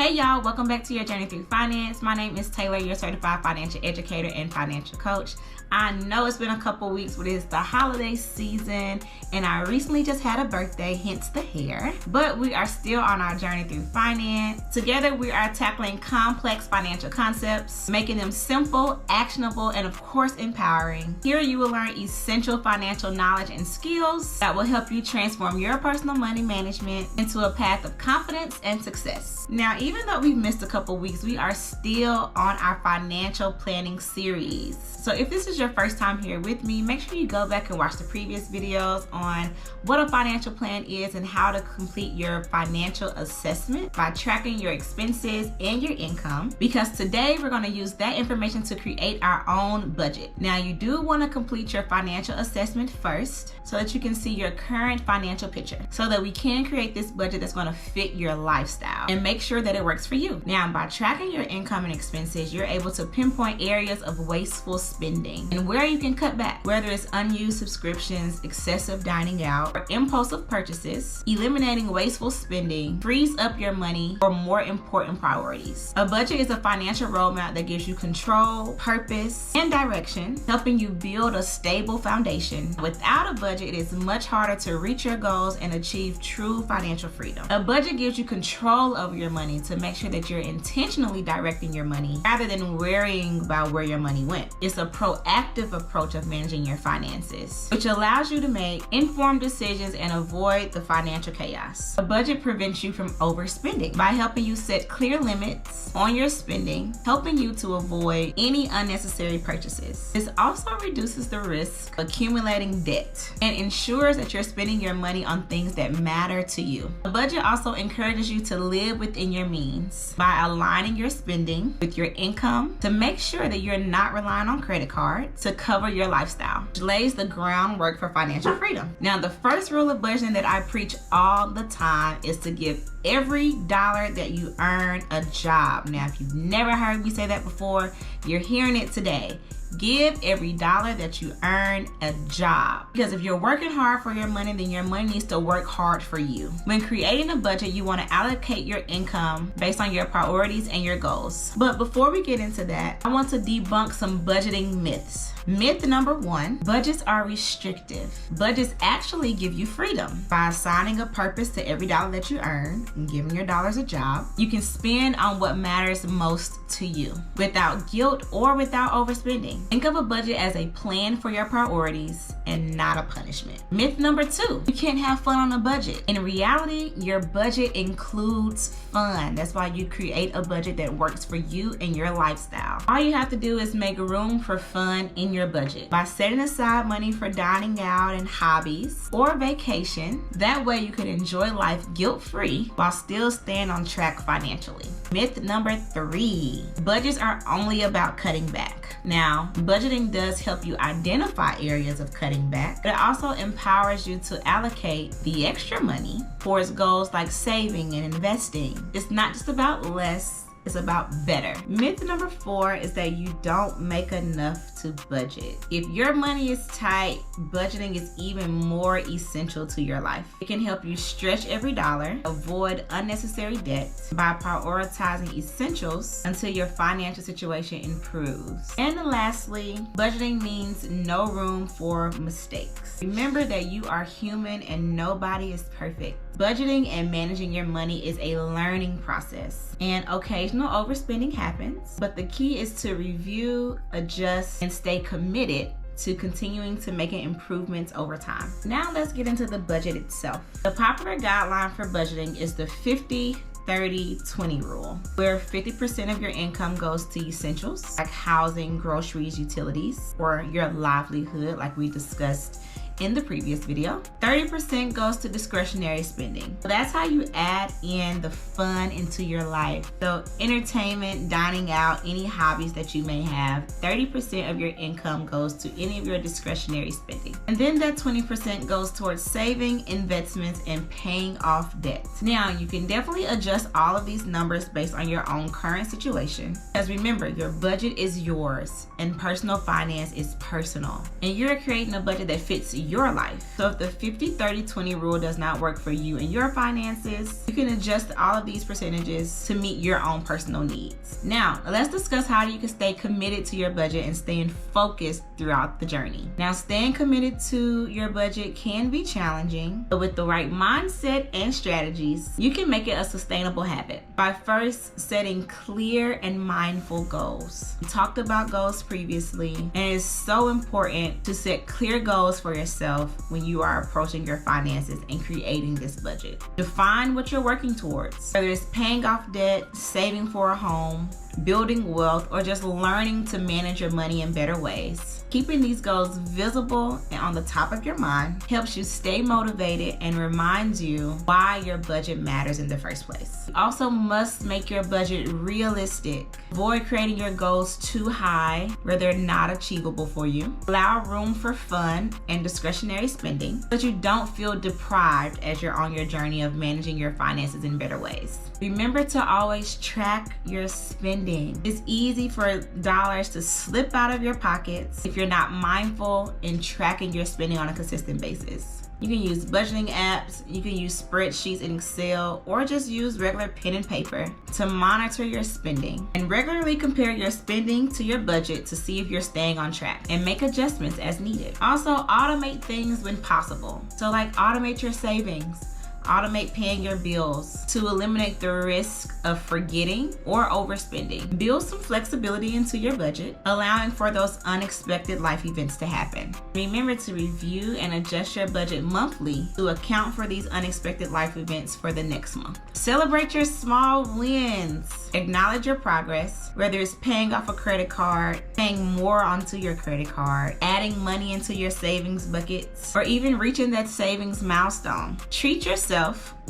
Hey y'all, welcome back to your journey through finance. My name is Taylor, your certified financial educator and financial coach. I know it's been a couple weeks, but it's the holiday season and I recently just had a birthday, hence the hair. But we are still on our journey through finance. Together we are tackling complex financial concepts, making them simple, actionable, and of course empowering. Here you will learn essential financial knowledge and skills that will help you transform your personal money management into a path of confidence and success. Now, even though we've missed a couple weeks, we are still on our financial planning series. So if this is your first time here with me, make sure you go back and watch the previous videos on what a financial plan is and how to complete your financial assessment by tracking your expenses and your income. Because today we're going to use that information to create our own budget. Now, you do want to complete your financial assessment first so that you can see your current financial picture so that we can create this budget that's going to fit your lifestyle and make sure that it works for you. Now, by tracking your income and expenses, you're able to pinpoint areas of wasteful spending and where you can cut back, whether it's unused subscriptions, excessive dining out, or impulsive purchases. Eliminating wasteful spending frees up your money for more important priorities. A budget is a financial roadmap that gives you control, purpose, and direction, helping you build a stable foundation. Without a budget, it is much harder to reach your goals and achieve true financial freedom. A budget gives you control over your money to make sure that you're intentionally directing your money rather than worrying about where your money went. It's a proactive approach of managing your finances, which allows you to make informed decisions and avoid the financial chaos. A budget prevents you from overspending by helping you set clear limits on your spending, helping you to avoid any unnecessary purchases. This also reduces the risk of accumulating debt and ensures that you're spending your money on things that matter to you. A budget also encourages you to live within your means by aligning your spending with your income to make sure that you're not relying on credit cards to cover your lifestyle, which lays the groundwork for financial freedom. Now, the first rule of budgeting that I preach all the time is to give every dollar that you earn a job. Now, if you've never heard me say that before, you're hearing it today. Give every dollar that you earn a job. Because if you're working hard for your money, then your money needs to work hard for you. When creating a budget, you want to allocate your income based on your priorities and your goals. But before we get into that, I want to debunk some budgeting myths. Myth number one, budgets are restrictive. Budgets actually give you freedom. By assigning a purpose to every dollar that you earn and giving your dollars a job, you can spend on what matters most to you without guilt or without overspending. Think of a budget as a plan for your priorities and not a punishment. Myth number two, you can't have fun on a budget. In reality, your budget includes fun. That's why you create a budget that works for you and your lifestyle. All you have to do is make room for fun in your budget by setting aside money for dining out and hobbies or vacation. That way you can enjoy life guilt-free while still staying on track financially. Myth number three, budgets are only about cutting back. Now, budgeting does help you identify areas of cutting back, but it also empowers you to allocate the extra money towards goals like saving and investing. It's not just about less, it's about better. Myth number four is that you don't make enough to budget. If your money is tight, budgeting is even more essential to your life. It can help you stretch every dollar, avoid unnecessary debt by prioritizing essentials until your financial situation improves. And lastly, budgeting means no room for mistakes. Remember that you are human and nobody is perfect. Budgeting and managing your money is a learning process, and occasional overspending happens, but the key is to review, adjust, and stay committed to continuing to making improvements over time. Now let's get into the budget itself. The popular guideline for budgeting is the 50-30-20 rule, where 50% of your income goes to essentials like housing, groceries, utilities, or your livelihood like we discussed in the previous video. 30% goes to discretionary spending. So that's how you add in the fun into your life. So entertainment, dining out, any hobbies that you may have, 30% of your income goes to any of your discretionary spending. And then that 20% goes towards saving, investments, and paying off debt. Now, you can definitely adjust all of these numbers based on your own current situation. Because remember, your budget is yours and personal finance is personal. And you're creating a budget that fits your life. So if the 50-30-20 rule does not work for you and your finances, you can adjust all of these percentages to meet your own personal needs. Now, let's discuss how you can stay committed to your budget and staying focused throughout the journey. Now, staying committed to your budget can be challenging, but with the right mindset and strategies, you can make it a sustainable habit by first setting clear and mindful goals. We talked about goals previously, and it's so important to set clear goals for yourself when you are approaching your finances and creating this budget. Define what you're working towards, whether it's paying off debt, saving for a home, building wealth, or just learning to manage your money in better ways. Keeping these goals visible and on the top of your mind helps you stay motivated and reminds you why your budget matters in the first place. You also must make your budget realistic. Avoid creating your goals too high where they're not achievable for you. Allow room for fun and discretionary spending so that you don't feel deprived as you're on your journey of managing your finances in better ways. Remember to always track your spending. It's easy for dollars to slip out of your pockets if you're not mindful in tracking your spending on a consistent basis. You can use budgeting apps, you can use spreadsheets in Excel, or just use regular pen and paper to monitor your spending. And regularly compare your spending to your budget to see if you're staying on track and make adjustments as needed. Also, automate things when possible. So like automate your savings. Automate paying your bills to eliminate the risk of forgetting or overspending. Build some flexibility into your budget, allowing for those unexpected life events to happen. Remember to review and adjust your budget monthly to account for these unexpected life events for the next month. Celebrate your small wins. Acknowledge your progress, whether it's paying off a credit card, paying more onto your credit card, adding money into your savings buckets, or even reaching that savings milestone. Treat yourself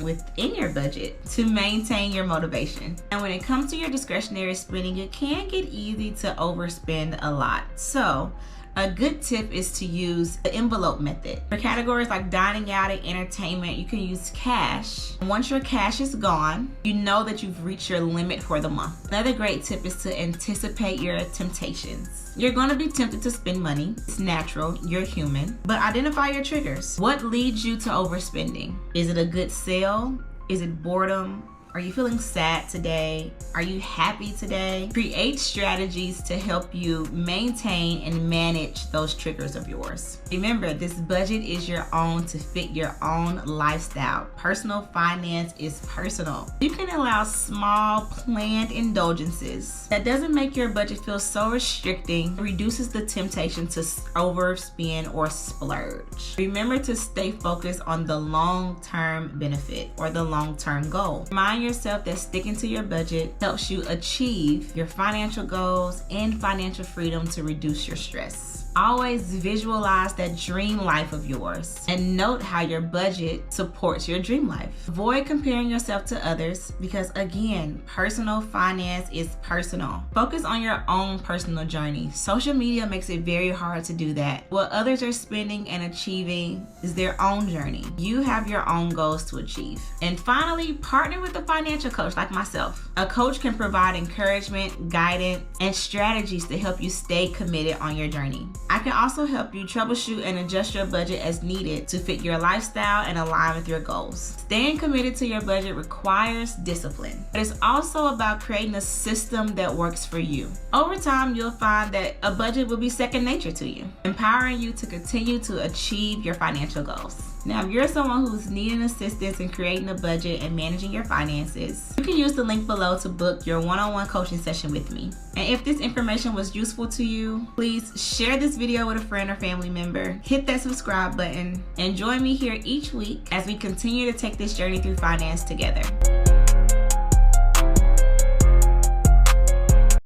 within your budget to maintain your motivation. And when it comes to your discretionary spending, it can get easy to overspend a lot. So a good tip is to use the envelope method. For categories like dining out and entertainment, you can use cash. Once your cash is gone, you know that you've reached your limit for the month. Another great tip is to anticipate your temptations. You're going to be tempted to spend money. It's natural, you're human. But identify your triggers. What leads you to overspending? Is it a good sale? Is it boredom? Are you feeling sad today? Are you happy today? Create strategies to help you maintain and manage those triggers of yours. Remember, this budget is your own to fit your own lifestyle. Personal finance is personal. You can allow small planned indulgences that doesn't make your budget feel so restricting, reduces the temptation to overspend or splurge. Remember to stay focused on the long-term benefit or the long-term goal. Remind yourself that sticking to your budget helps you achieve your financial goals and financial freedom to reduce your stress. Always visualize that dream life of yours and note how your budget supports your dream life. Avoid comparing yourself to others because, again, personal finance is personal. Focus on your own personal journey. Social media makes it very hard to do that. What others are spending and achieving is their own journey. You have your own goals to achieve. And finally, partner with a financial coach like myself. A coach can provide encouragement, guidance, and strategies to help you stay committed on your journey. I can also help you troubleshoot and adjust your budget as needed to fit your lifestyle and align with your goals. Staying committed to your budget requires discipline, but it's also about creating a system that works for you. Over time, you'll find that a budget will be second nature to you, empowering you to continue to achieve your financial goals. Now, if you're someone who's needing assistance in creating a budget and managing your finances, you can use the link below to book your one-on-one coaching session with me. And if this information was useful to you, please share this video with a friend or family member, hit that subscribe button, and join me here each week as we continue to take this journey through finance together.